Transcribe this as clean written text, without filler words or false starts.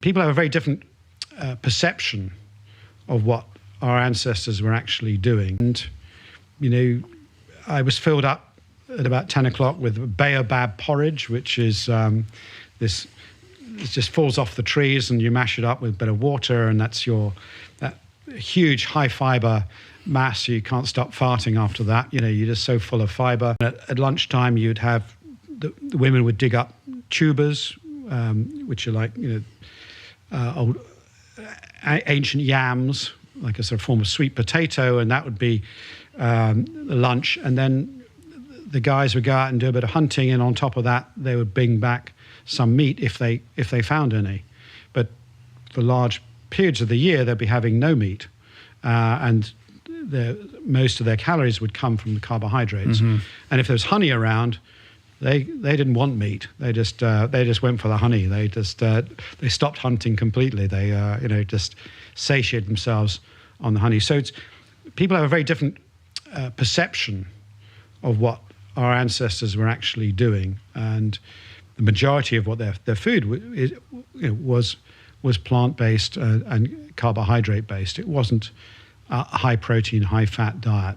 People have a very different perception of what our ancestors were actually doing. And, I was filled up at about 10 o'clock with baobab porridge, which is it just falls off the trees and you mash it up with a bit of water, and that's that huge high fiber mass. You can't stop farting after that. You're just so full of fiber. At lunchtime, you'd have the women would dig up tubers, which are like old ancient yams, like a sort of form of sweet potato, and that would be lunch. And then the guys would go out and do a bit of hunting, and on top of that, they would bring back some meat if they found any. But for large periods of the year, they'd be having no meat, and most of their calories would come from the carbohydrates. Mm-hmm. And if there was honey around, they didn't want meat. They just went for the honey. They stopped hunting completely. They just satiated themselves on the honey. So people have a very different perception of what our ancestors were actually doing, and the majority of what their food was plant-based and carbohydrate-based. It wasn't a high protein, high fat diet.